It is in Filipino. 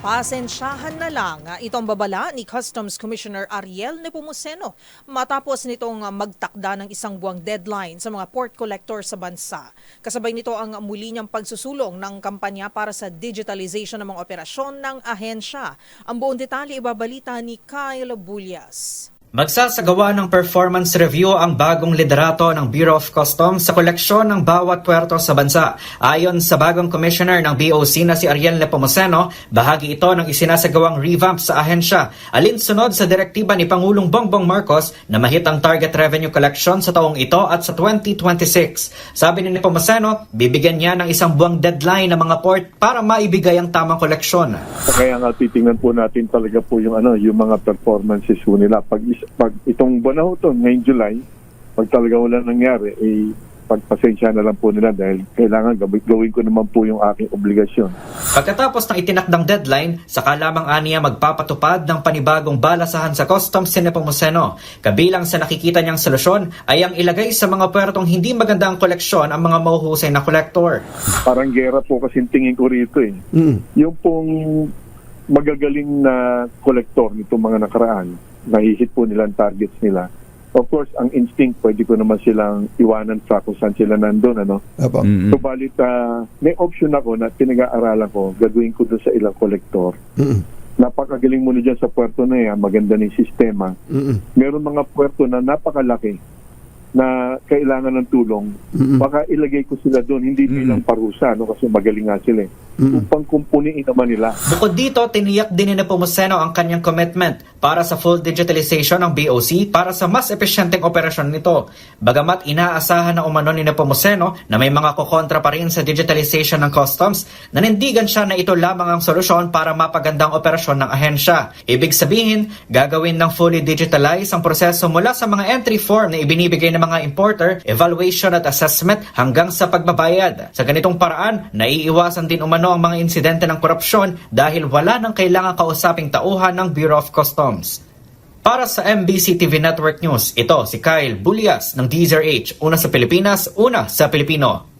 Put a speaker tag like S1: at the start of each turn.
S1: Pasensyahan na lang itong babala ni Customs Commissioner Ariel Nepomuceno matapos nitong magtakda ng isang buwang deadline sa mga port collector sa bansa. Kasabay nito ang muli niyang pagsusulong ng kampanya para sa digitalization ng mga operasyon ng ahensya. Ang buong detalye ibabalita ni Kyle Bulyas.
S2: Magsasagawa ng performance review ang bagong liderato ng Bureau of Customs sa koleksyon ng bawat puerto sa bansa. Ayon sa bagong commissioner ng BOC na si Ariel Nepomuceno, bahagi ito ng isinasagawang revamp sa ahensya, alinsunod sa direktiba ni Pangulong Bongbong Marcos na mahit ang target revenue collection sa taong ito at sa 2026. Sabi ni Nepomuceno, bibigyan niya ng isang buwang deadline ng mga port para maibigay ang tamang koleksyon.
S3: Kaya nga titingnan po natin talaga po yung mga performances po nila. Pag itong buwan na ho to, ngayong July, pag talaga wala nangyari, pagpasensya na lang po nila dahil kailangan gawin ko naman po yung aking obligasyon.
S2: Pagkatapos ng itinakdang deadline, saka lamang aniya magpapatupad ng panibagong balasahan sa customs si Nepomuceno. Kabilang sa nakikita niyang solusyon ay ang ilagay sa mga puertong hindi maganda ang koleksyon ang mga mahuhusay na kolektor.
S3: Parang gera po kasi tingin ko rito eh. Yung pong magagaling na kolektor nitong mga nakaraan, nahihit po nila ang targets nila. Of course, ang instinct, pwede ko naman silang iwanan sa kung saan sila nandun, Subalit, may option ako na pinag-aaralan ko, gagawin ko doon sa ilang kolektor. Napakagaling mo na dyan sa puerto na yan, maganda ng sistema. Meron mga puerto na napakalaki na kailangan ng tulong. Baka ilagay ko sila doon, hindi bilang parusa, kasi magaling nga sila. Upang kumpuniin naman nila.
S2: Bukod dito, tiniyak din ni Nepomuceno ang kanyang commitment para sa full digitalization ng BOC para sa mas epesyenteng operasyon nito. Bagamat inaasahan na umano ni Nepomuceno na may mga kukontra pa rin sa digitalization ng customs, nanindigan siya na ito lamang ang solusyon para mapagandang operasyon ng ahensya. Ibig sabihin, gagawin ng fully digitalize ang proseso mula sa mga entry form na ibinibigay ng mga importer, evaluation at assessment hanggang sa pagbabayad. Sa ganitong paraan, naiiwasan din umano ang mga insidente ng korupsyon dahil wala nang kailangang kausaping tauhan ng Bureau of Customs. Para sa MBC TV Network News, ito si Kyle Bulyas ng DZRH, una sa Pilipinas, una sa Pilipino.